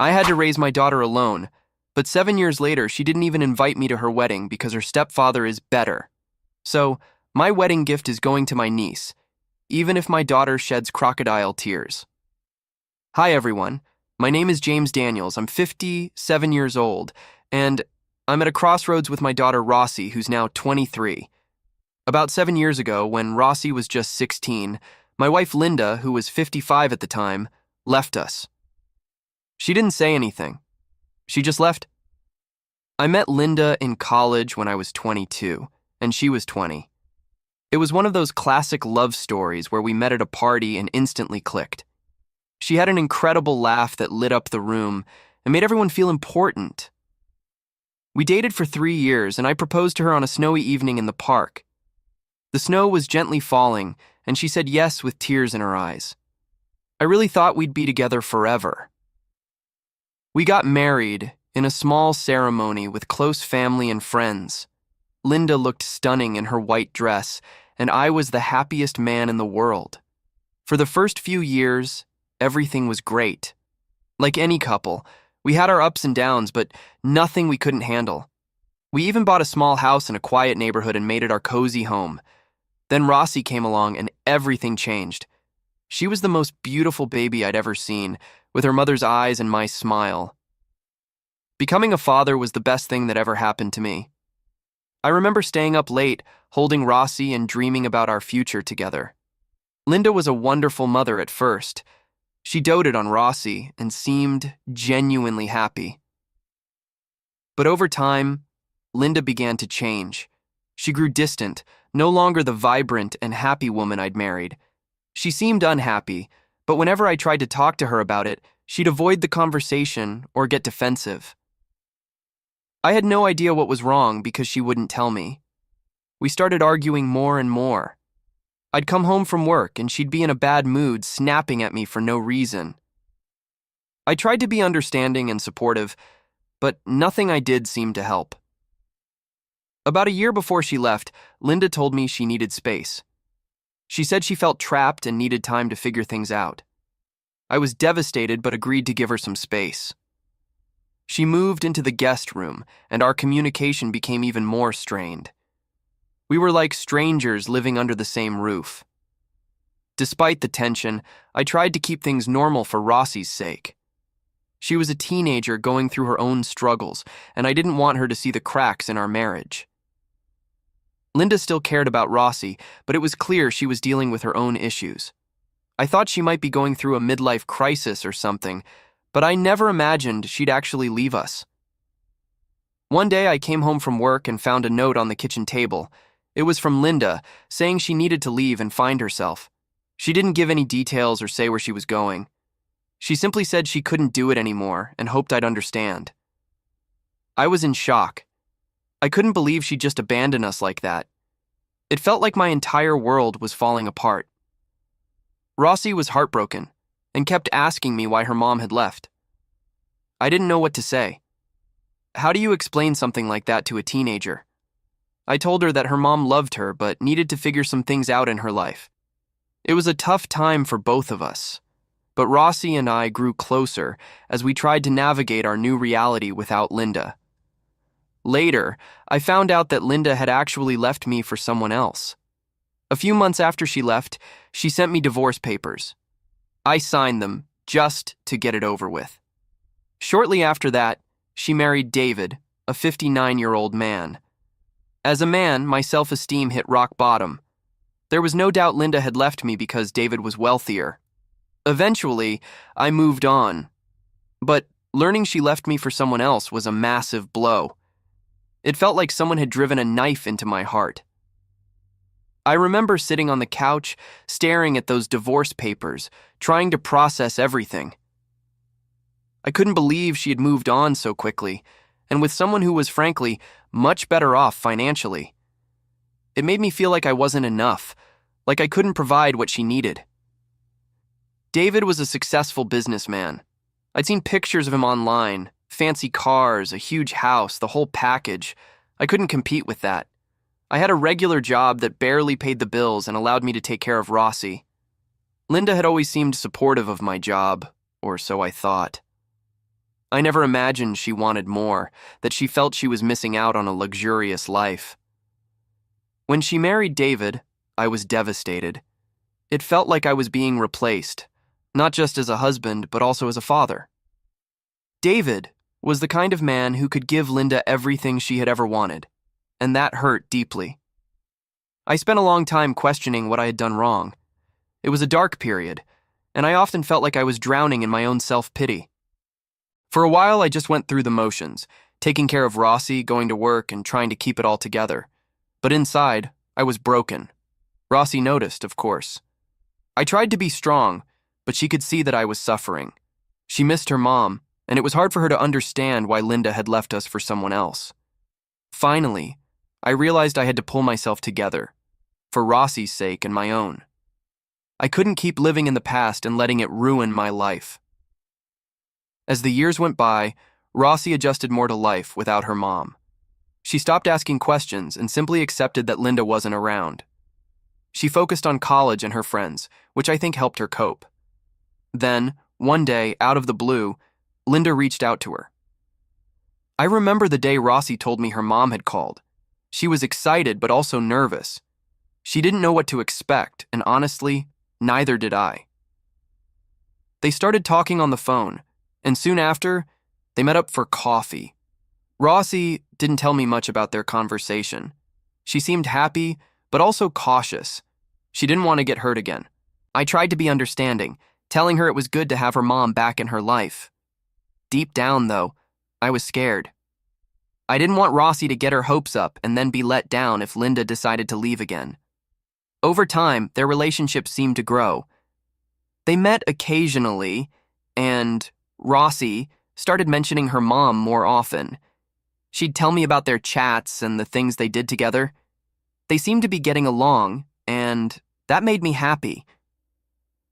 I had to raise my daughter alone, but 7 years later, she didn't even invite me to her wedding because her stepfather is better. So, my wedding gift is going to my niece, even if my daughter sheds crocodile tears. Hi, everyone. My name is James Daniels. I'm 57 years old, and I'm at a crossroads with my daughter Rossi, who's now 23. About 7 years ago, when Rossi was just 16, my wife Linda, who was 55 at the time, left us. She didn't say anything. She just left. I met Linda in college when I was 22, and she was 20. It was one of those classic love stories where we met at a party and instantly clicked. She had an incredible laugh that lit up the room and made everyone feel important. We dated for 3 years, and I proposed to her on a snowy evening in the park. The snow was gently falling, and she said yes with tears in her eyes. I really thought we'd be together forever. We got married in a small ceremony with close family and friends. Linda looked stunning in her white dress, and I was the happiest man in the world. For the first few years, everything was great. Like any couple, we had our ups and downs, but nothing we couldn't handle. We even bought a small house in a quiet neighborhood and made it our cozy home. Then Rossi came along and everything changed. She was the most beautiful baby I'd ever seen, with her mother's eyes and my smile. Becoming a father was the best thing that ever happened to me. I remember staying up late, holding Rossi and dreaming about our future together. Linda was a wonderful mother at first. She doted on Rossi and seemed genuinely happy. But over time, Linda began to change. She grew distant, no longer the vibrant and happy woman I'd married. She seemed unhappy, but whenever I tried to talk to her about it, she'd avoid the conversation or get defensive. I had no idea what was wrong because she wouldn't tell me. We started arguing more and more. I'd come home from work and she'd be in a bad mood, snapping at me for no reason. I tried to be understanding and supportive, but nothing I did seemed to help. About a year before she left, Linda told me she needed space. She said she felt trapped and needed time to figure things out. I was devastated but agreed to give her some space. She moved into the guest room, and our communication became even more strained. We were like strangers living under the same roof. Despite the tension, I tried to keep things normal for Rossi's sake. She was a teenager going through her own struggles, and I didn't want her to see the cracks in our marriage. Linda still cared about Rossi, but it was clear she was dealing with her own issues. I thought she might be going through a midlife crisis or something, but I never imagined she'd actually leave us. One day I came home from work and found a note on the kitchen table. It was from Linda, saying she needed to leave and find herself. She didn't give any details or say where she was going. She simply said she couldn't do it anymore and hoped I'd understand. I was in shock. I couldn't believe she'd just abandoned us like that. It felt like my entire world was falling apart. Rossi was heartbroken and kept asking me why her mom had left. I didn't know what to say. How do you explain something like that to a teenager? I told her that her mom loved her but needed to figure some things out in her life. It was a tough time for both of us, but Rossi and I grew closer as we tried to navigate our new reality without Linda. Later, I found out that Linda had actually left me for someone else. A few months after she left, she sent me divorce papers. I signed them just to get it over with. Shortly after that, she married David, a 59-year-old man. As a man, my self-esteem hit rock bottom. There was no doubt Linda had left me because David was wealthier. Eventually, I moved on. But learning she left me for someone else was a massive blow. It felt like someone had driven a knife into my heart. I remember sitting on the couch, staring at those divorce papers, trying to process everything. I couldn't believe she had moved on so quickly, and with someone who was, frankly, much better off financially. It made me feel like I wasn't enough, like I couldn't provide what she needed. David was a successful businessman. I'd seen pictures of him online, fancy cars, a huge house, the whole package. I couldn't compete with that. I had a regular job that barely paid the bills and allowed me to take care of Rossi. Linda had always seemed supportive of my job, or so I thought. I never imagined she wanted more, that she felt she was missing out on a luxurious life. When she married David, I was devastated. It felt like I was being replaced, not just as a husband, but also as a father. David was the kind of man who could give Linda everything she had ever wanted, and that hurt deeply. I spent a long time questioning what I had done wrong. It was a dark period, and I often felt like I was drowning in my own self-pity. For a while, I just went through the motions, taking care of Rossi, going to work, and trying to keep it all together. But inside, I was broken. Rossi noticed, of course. I tried to be strong, but she could see that I was suffering. She missed her mom, and it was hard for her to understand why Linda had left us for someone else. Finally, I realized I had to pull myself together, for Rossi's sake and my own. I couldn't keep living in the past and letting it ruin my life. As the years went by, Rossi adjusted more to life without her mom. She stopped asking questions and simply accepted that Linda wasn't around. She focused on college and her friends, which I think helped her cope. Then, one day, out of the blue, Linda reached out to her. I remember the day Rossi told me her mom had called. She was excited but also nervous. She didn't know what to expect, and honestly, neither did I. They started talking on the phone, and soon after, they met up for coffee. Rossi didn't tell me much about their conversation. She seemed happy, but also cautious. She didn't want to get hurt again. I tried to be understanding, telling her it was good to have her mom back in her life. Deep down, though, I was scared. I didn't want Rossi to get her hopes up and then be let down if Linda decided to leave again. Over time, their relationship seemed to grow. They met occasionally, and Rossi started mentioning her mom more often. She'd tell me about their chats and the things they did together. They seemed to be getting along, and that made me happy.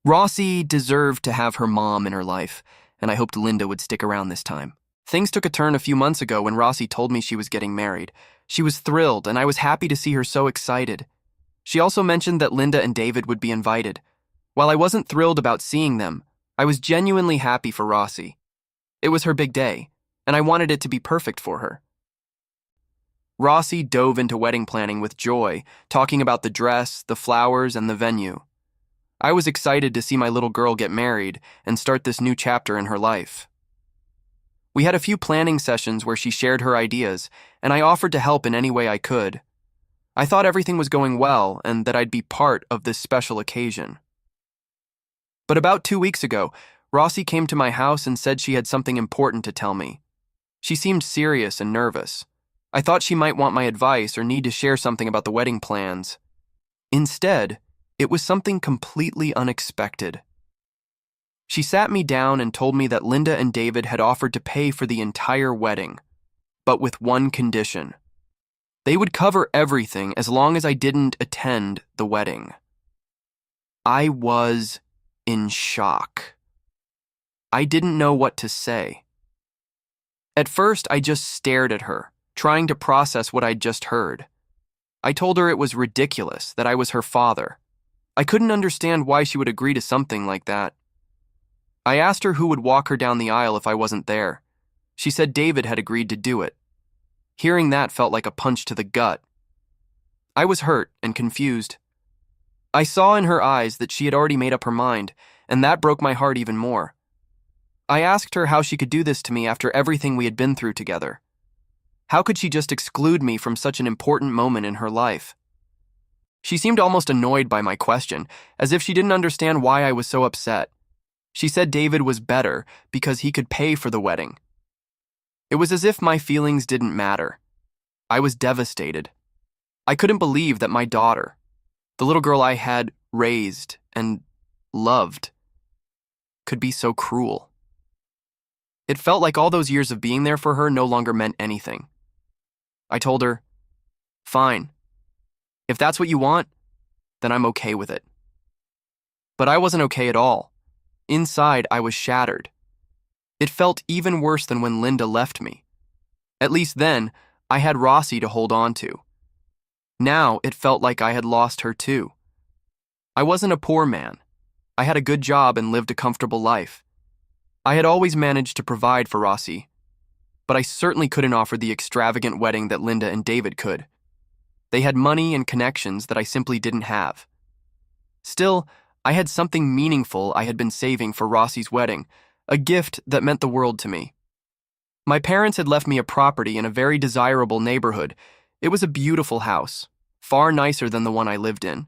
Rossi deserved to have her mom in her life, and I hoped Linda would stick around this time. Things took a turn a few months ago when Rossi told me she was getting married. She was thrilled, and I was happy to see her so excited. She also mentioned that Linda and David would be invited. While I wasn't thrilled about seeing them, I was genuinely happy for Rossi. It was her big day, and I wanted it to be perfect for her. Rossi dove into wedding planning with joy, talking about the dress, the flowers, and the venue. I was excited to see my little girl get married and start this new chapter in her life. We had a few planning sessions where she shared her ideas, and I offered to help in any way I could. I thought everything was going well and that I'd be part of this special occasion. But about 2 weeks ago, Rossi came to my house and said she had something important to tell me. She seemed serious and nervous. I thought she might want my advice or need to share something about the wedding plans. Instead, it was something completely unexpected. She sat me down and told me that Linda and David had offered to pay for the entire wedding, but with one condition. They would cover everything as long as I didn't attend the wedding. I was in shock. I didn't know what to say. At first, I just stared at her, trying to process what I'd just heard. I told her it was ridiculous, that I was her father. I couldn't understand why she would agree to something like that. I asked her who would walk her down the aisle if I wasn't there. She said David had agreed to do it. Hearing that felt like a punch to the gut. I was hurt and confused. I saw in her eyes that she had already made up her mind, and that broke my heart even more. I asked her how she could do this to me after everything we had been through together. How could she just exclude me from such an important moment in her life? She seemed almost annoyed by my question, as if she didn't understand why I was so upset. She said David was better because he could pay for the wedding. It was as if my feelings didn't matter. I was devastated. I couldn't believe that my daughter, the little girl I had raised and loved, could be so cruel. It felt like all those years of being there for her no longer meant anything. I told her, "Fine. If that's what you want, then I'm okay with it." But I wasn't okay at all. Inside, I was shattered. It felt even worse than when Linda left me. At least then, I had Rossi to hold on to. Now, it felt like I had lost her too. I wasn't a poor man. I had a good job and lived a comfortable life. I had always managed to provide for Rossi, but I certainly couldn't offer the extravagant wedding that Linda and David could. They had money and connections that I simply didn't have. Still, I had something meaningful I had been saving for Rossi's wedding, a gift that meant the world to me. My parents had left me a property in a very desirable neighborhood. It was a beautiful house, far nicer than the one I lived in.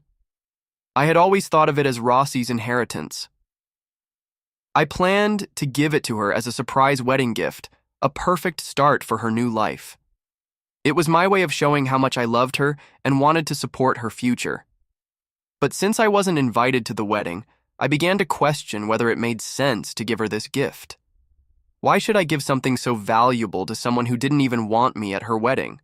I had always thought of it as Rossi's inheritance. I planned to give it to her as a surprise wedding gift, a perfect start for her new life. It was my way of showing how much I loved her and wanted to support her future. But since I wasn't invited to the wedding, I began to question whether it made sense to give her this gift. Why should I give something so valuable to someone who didn't even want me at her wedding?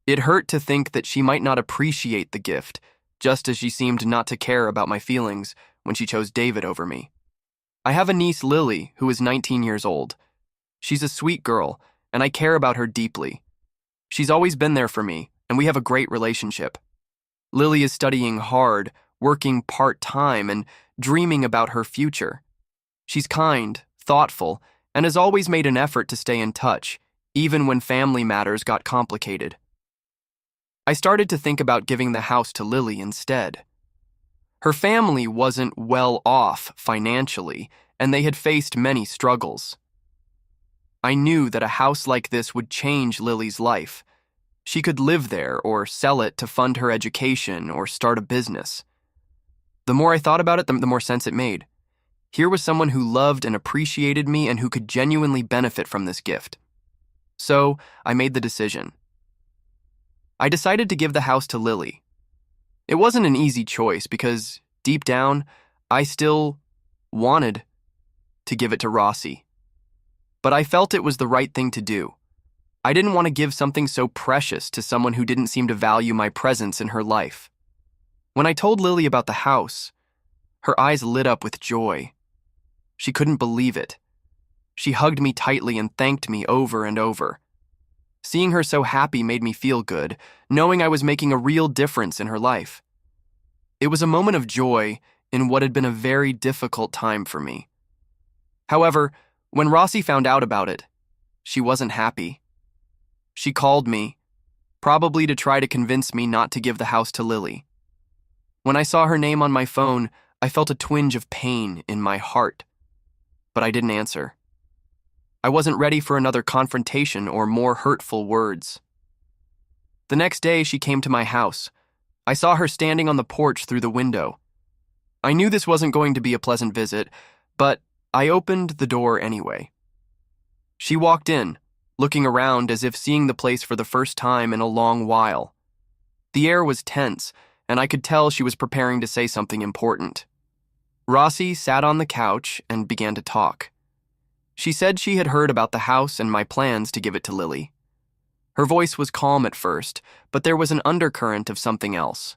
It hurt to think that she might not appreciate the gift, just as she seemed not to care about my feelings when she chose David over me. I have a niece, Lily, who is 19 years old. She's a sweet girl, and I care about her deeply. She's always been there for me, and we have a great relationship. Lily is studying hard, working part-time, and dreaming about her future. She's kind, thoughtful, and has always made an effort to stay in touch, even when family matters got complicated. I started to think about giving the house to Lily instead. Her family wasn't well off financially, and they had faced many struggles. I knew that a house like this would change Lily's life. She could live there or sell it to fund her education or start a business. The more I thought about it, the more sense it made. Here was someone who loved and appreciated me and who could genuinely benefit from this gift. So I made the decision. I decided to give the house to Lily. It wasn't an easy choice because, deep down, I still wanted to give it to Rossi. But I felt it was the right thing to do. I didn't want to give something so precious to someone who didn't seem to value my presence in her life. When I told Lily about the house, her eyes lit up with joy. She couldn't believe it. She hugged me tightly and thanked me over and over. Seeing her so happy made me feel good, knowing I was making a real difference in her life. It was a moment of joy in what had been a very difficult time for me. However, when Rossi found out about it, she wasn't happy. She called me, probably to try to convince me not to give the house to Lily. When I saw her name on my phone, I felt a twinge of pain in my heart, but I didn't answer. I wasn't ready for another confrontation or more hurtful words. The next day, she came to my house. I saw her standing on the porch through the window. I knew this wasn't going to be a pleasant visit, but I opened the door anyway. She walked in, looking around as if seeing the place for the first time in a long while. The air was tense, and I could tell she was preparing to say something important. Rossi sat on the couch and began to talk. She said she had heard about the house and my plans to give it to Lily. Her voice was calm at first, but there was an undercurrent of something else.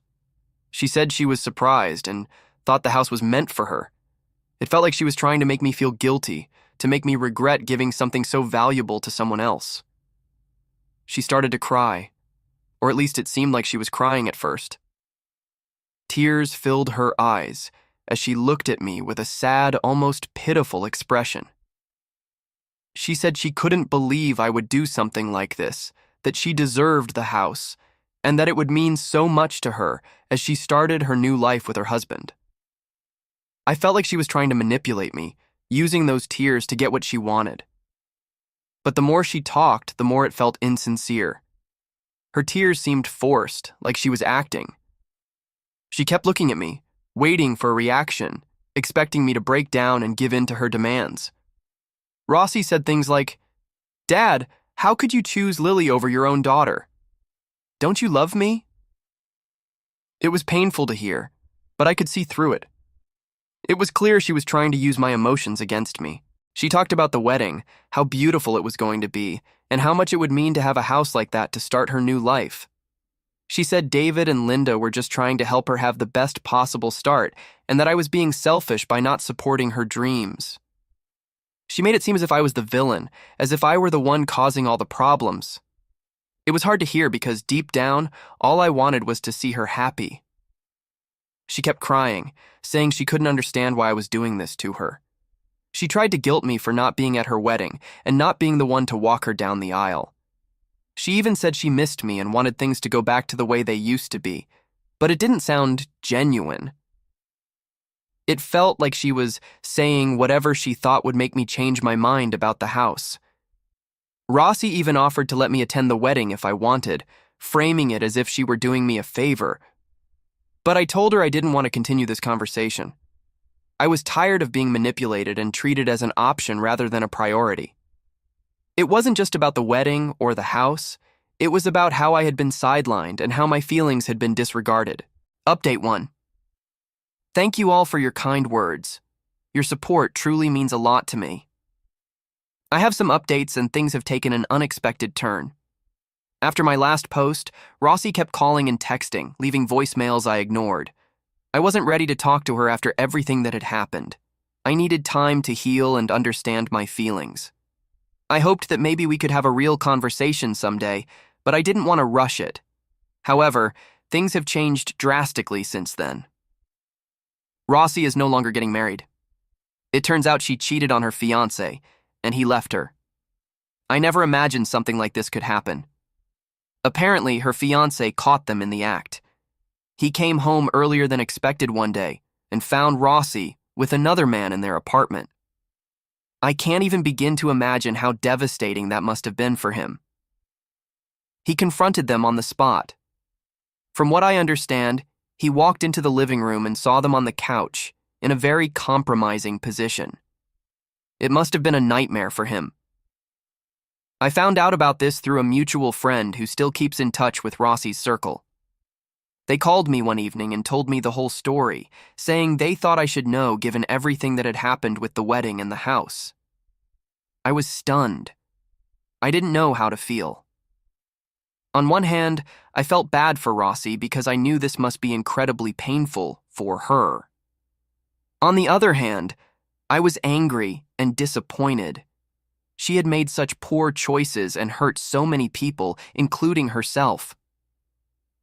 She said she was surprised and thought the house was meant for her. It felt like she was trying to make me feel guilty, to make me regret giving something so valuable to someone else. She started to cry, or at least it seemed like she was crying at first. Tears filled her eyes as she looked at me with a sad, almost pitiful expression. She said she couldn't believe I would do something like this, that she deserved the house, and that it would mean so much to her as she started her new life with her husband. I felt like she was trying to manipulate me, using those tears to get what she wanted. But the more she talked, the more it felt insincere. Her tears seemed forced, like she was acting. She kept looking at me, waiting for a reaction, expecting me to break down and give in to her demands. Rossi said things like, "Dad, how could you choose Lily over your own daughter? Don't you love me?" It was painful to hear, but I could see through it. It was clear she was trying to use my emotions against me. She talked about the wedding, how beautiful it was going to be, and how much it would mean to have a house like that to start her new life. She said David and Linda were just trying to help her have the best possible start, and that I was being selfish by not supporting her dreams. She made it seem as if I was the villain, as if I were the one causing all the problems. It was hard to hear because deep down, all I wanted was to see her happy. She kept crying, saying she couldn't understand why I was doing this to her. She tried to guilt me for not being at her wedding and not being the one to walk her down the aisle. She even said she missed me and wanted things to go back to the way they used to be, but it didn't sound genuine. It felt like she was saying whatever she thought would make me change my mind about the house. Rossi even offered to let me attend the wedding if I wanted, framing it as if she were doing me a favor. But I told her I didn't want to continue this conversation. I was tired of being manipulated and treated as an option rather than a priority. It wasn't just about the wedding or the house. It was about how I had been sidelined and how my feelings had been disregarded. Update 1. Thank you all for your kind words. Your support truly means a lot to me. I have some updates and things have taken an unexpected turn. After my last post, Rossi kept calling and texting, leaving voicemails I ignored. I wasn't ready to talk to her after everything that had happened. I needed time to heal and understand my feelings. I hoped that maybe we could have a real conversation someday, but I didn't want to rush it. However, things have changed drastically since then. Rossi is no longer getting married. It turns out she cheated on her fiancé, and he left her. I never imagined something like this could happen. Apparently, her fiancé caught them in the act. He came home earlier than expected one day and found Rossi with another man in their apartment. I can't even begin to imagine how devastating that must have been for him. He confronted them on the spot. From what I understand, he walked into the living room and saw them on the couch in a very compromising position. It must have been a nightmare for him. I found out about this through a mutual friend who still keeps in touch with Rossi's circle. They called me one evening and told me the whole story, saying they thought I should know given everything that had happened with the wedding and the house. I was stunned. I didn't know how to feel. On one hand, I felt bad for Rossi because I knew this must be incredibly painful for her. On the other hand, I was angry and disappointed. She had made such poor choices and hurt so many people, including herself.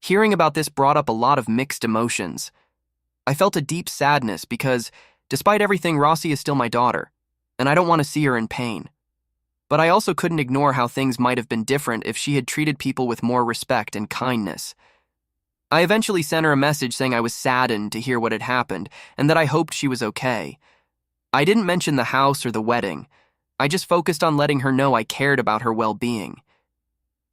Hearing about this brought up a lot of mixed emotions. I felt a deep sadness because, despite everything, Rossi is still my daughter, and I don't want to see her in pain. But I also couldn't ignore how things might have been different if she had treated people with more respect and kindness. I eventually sent her a message saying I was saddened to hear what had happened and that I hoped she was okay. I didn't mention the house or the wedding. I just focused on letting her know I cared about her well-being.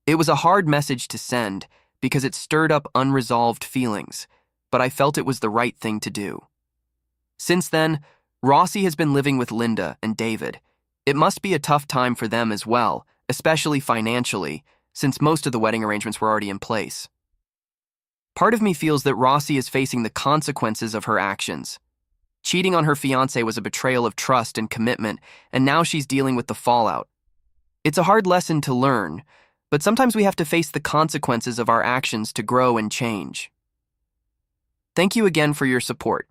It was a hard message to send because it stirred up unresolved feelings, but I felt it was the right thing to do. Since then, Rossi has been living with Linda and David. It must be a tough time for them as well, especially financially, since most of the wedding arrangements were already in place. Part of me feels that Rossi is facing the consequences of her actions. Cheating on her fiancé was a betrayal of trust and commitment, and now she's dealing with the fallout. It's a hard lesson to learn, but sometimes we have to face the consequences of our actions to grow and change. Thank you again for your support.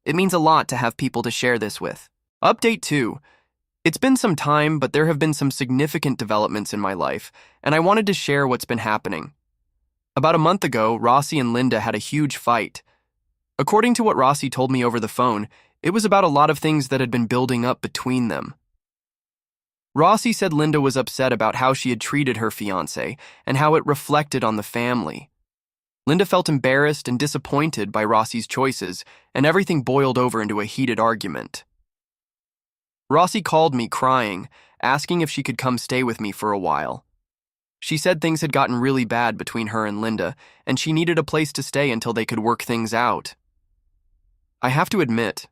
It means a lot to have people to share this with. Update 2. It's been some time, but there have been some significant developments in my life, and I wanted to share what's been happening. About a month ago, Rossi and Linda had a huge fight. According to what Rossi told me over the phone, it was about a lot of things that had been building up between them. Rossi said Linda was upset about how she had treated her fiancé and how it reflected on the family. Linda felt embarrassed and disappointed by Rossi's choices, and everything boiled over into a heated argument. Rossi called me crying, asking if she could come stay with me for a while. She said things had gotten really bad between her and Linda, and she needed a place to stay until they could work things out. I have to admit,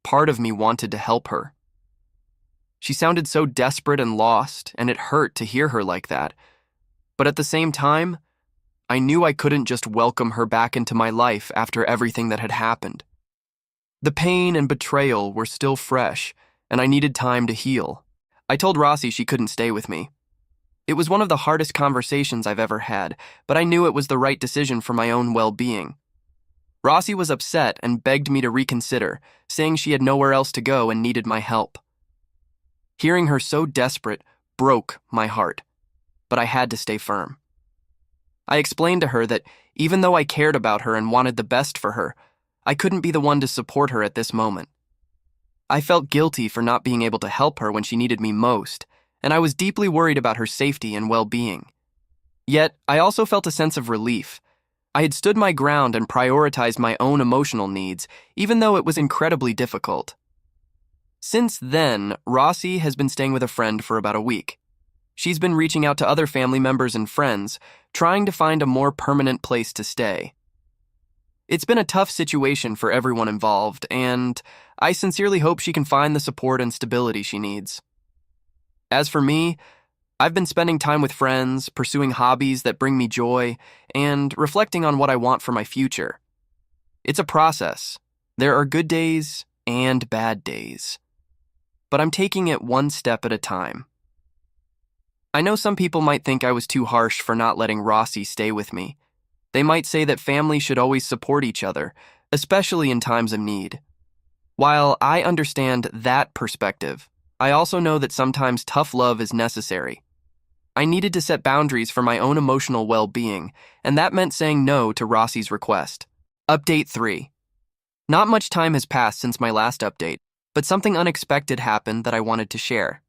part of me wanted to help her. She sounded so desperate and lost, and it hurt to hear her like that. But at the same time, I knew I couldn't just welcome her back into my life after everything that had happened. The pain and betrayal were still fresh, and I needed time to heal. I told Rossi she couldn't stay with me. It was one of the hardest conversations I've ever had, but I knew it was the right decision for my own well-being. Rossi was upset and begged me to reconsider, saying she had nowhere else to go and needed my help. Hearing her so desperate broke my heart, but I had to stay firm. I explained to her that even though I cared about her and wanted the best for her, I couldn't be the one to support her at this moment. I felt guilty for not being able to help her when she needed me most, and I was deeply worried about her safety and well-being. Yet, I also felt a sense of relief. I had stood my ground and prioritized my own emotional needs, even though it was incredibly difficult. Since then, Rossi has been staying with a friend for about a week. She's been reaching out to other family members and friends, trying to find a more permanent place to stay. It's been a tough situation for everyone involved, and I sincerely hope she can find the support and stability she needs. As for me, I've been spending time with friends, pursuing hobbies that bring me joy, and reflecting on what I want for my future. It's a process. There are good days and bad days. But I'm taking it one step at a time. I know some people might think I was too harsh for not letting Rossi stay with me. They might say that family should always support each other, especially in times of need. While I understand that perspective, I also know that sometimes tough love is necessary. I needed to set boundaries for my own emotional well-being, and that meant saying no to Rossi's request. Update 3. Not much time has passed since my last update, but something unexpected happened that I wanted to share.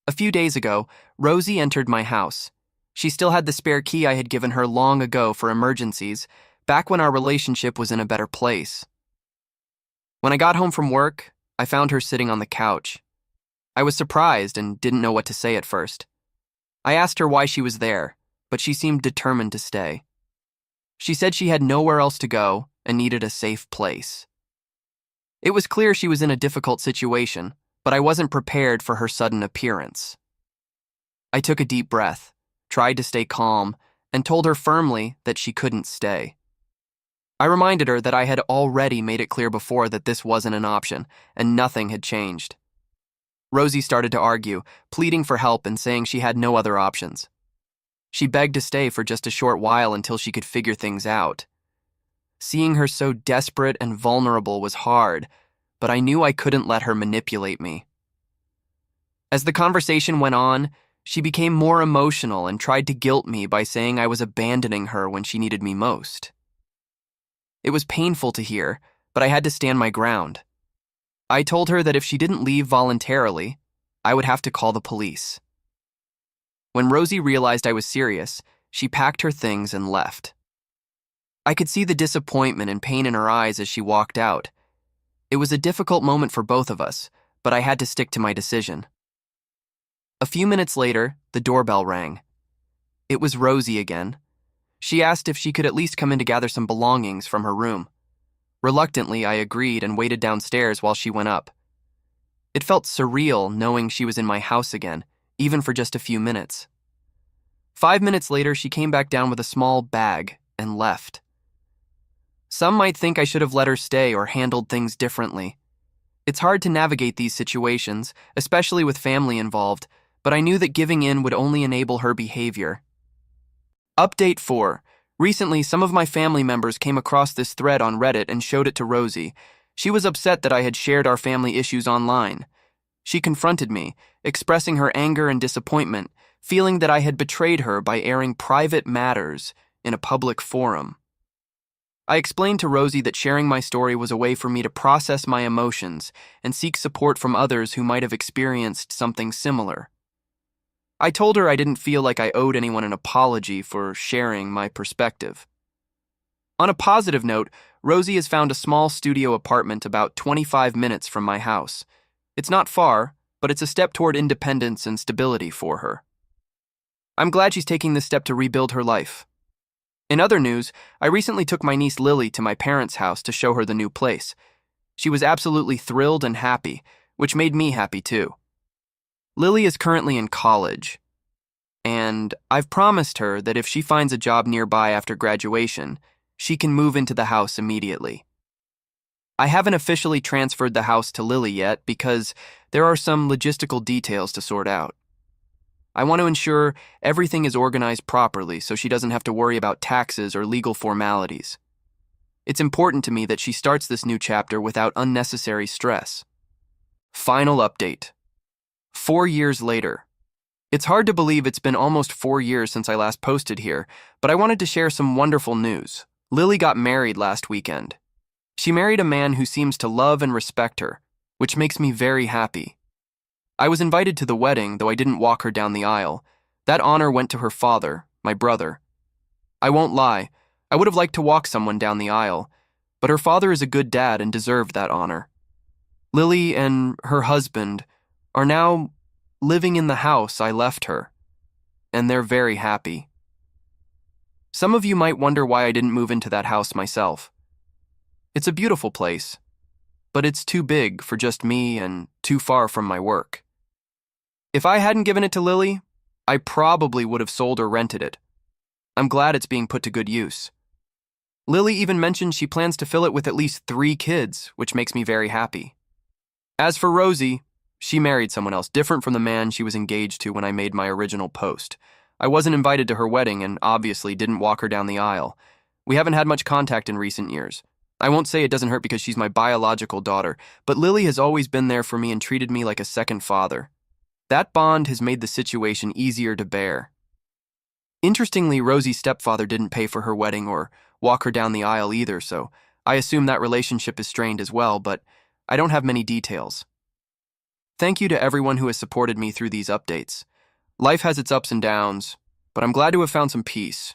A few days ago, Rosie entered my house. She still had the spare key I had given her long ago for emergencies, back when our relationship was in a better place. When I got home from work, I found her sitting on the couch. I was surprised and didn't know what to say at first. I asked her why she was there, but she seemed determined to stay. She said she had nowhere else to go and needed a safe place. It was clear she was in a difficult situation, but I wasn't prepared for her sudden appearance. I took a deep breath, tried to stay calm, and told her firmly that she couldn't stay. I reminded her that I had already made it clear before that this wasn't an option, and nothing had changed. Rosie started to argue, pleading for help and saying she had no other options. She begged to stay for just a short while until she could figure things out. Seeing her so desperate and vulnerable was hard, but I knew I couldn't let her manipulate me. As the conversation went on, she became more emotional and tried to guilt me by saying I was abandoning her when she needed me most. It was painful to hear, but I had to stand my ground. I told her that if she didn't leave voluntarily, I would have to call the police. When Rosie realized I was serious, she packed her things and left. I could see the disappointment and pain in her eyes as she walked out. It was a difficult moment for both of us, but I had to stick to my decision. A few minutes later, the doorbell rang. It was Rosie again. She asked if she could at least come in to gather some belongings from her room. Reluctantly, I agreed and waited downstairs while she went up. It felt surreal knowing she was in my house again, even for just a few minutes. 5 minutes later, she came back down with a small bag and left. Some might think I should have let her stay or handled things differently. It's hard to navigate these situations, especially with family involved, but I knew that giving in would only enable her behavior. Update 4. Recently, some of my family members came across this thread on Reddit and showed it to Rosie. She was upset that I had shared our family issues online. She confronted me, expressing her anger and disappointment, feeling that I had betrayed her by airing private matters in a public forum. I explained to Rosie that sharing my story was a way for me to process my emotions and seek support from others who might have experienced something similar. I told her I didn't feel like I owed anyone an apology for sharing my perspective. On a positive note, Rosie has found a small studio apartment about 25 minutes from my house. It's not far, but it's a step toward independence and stability for her. I'm glad she's taking this step to rebuild her life. In other news, I recently took my niece Lily to my parents' house to show her the new place. She was absolutely thrilled and happy, which made me happy too. Lily is currently in college, and I've promised her that if she finds a job nearby after graduation, she can move into the house immediately. I haven't officially transferred the house to Lily yet because there are some logistical details to sort out. I want to ensure everything is organized properly so she doesn't have to worry about taxes or legal formalities. It's important to me that she starts this new chapter without unnecessary stress. Final update. 4 years later. It's hard to believe it's been almost 4 years since I last posted here, but I wanted to share some wonderful news. Lily got married last weekend. She married a man who seems to love and respect her, which makes me very happy. I was invited to the wedding, though I didn't walk her down the aisle. That honor went to her father, my brother. I won't lie, I would have liked to walk someone down the aisle, but her father is a good dad and deserved that honor. Lily and her husband are now living in the house I left her, and they're very happy. Some of you might wonder why I didn't move into that house myself. It's a beautiful place, but it's too big for just me and too far from my work. If I hadn't given it to Lily, I probably would have sold or rented it. I'm glad it's being put to good use. Lily even mentioned she plans to fill it with at least 3 kids, which makes me very happy. As for Rosie, she married someone else, different from the man she was engaged to when I made my original post. I wasn't invited to her wedding and obviously didn't walk her down the aisle. We haven't had much contact in recent years. I won't say it doesn't hurt because she's my biological daughter, but Lily has always been there for me and treated me like a second father. That bond has made the situation easier to bear. Interestingly, Rosie's stepfather didn't pay for her wedding or walk her down the aisle either, so I assume that relationship is strained as well, but I don't have many details. Thank you to everyone who has supported me through these updates. Life has its ups and downs, but I'm glad to have found some peace.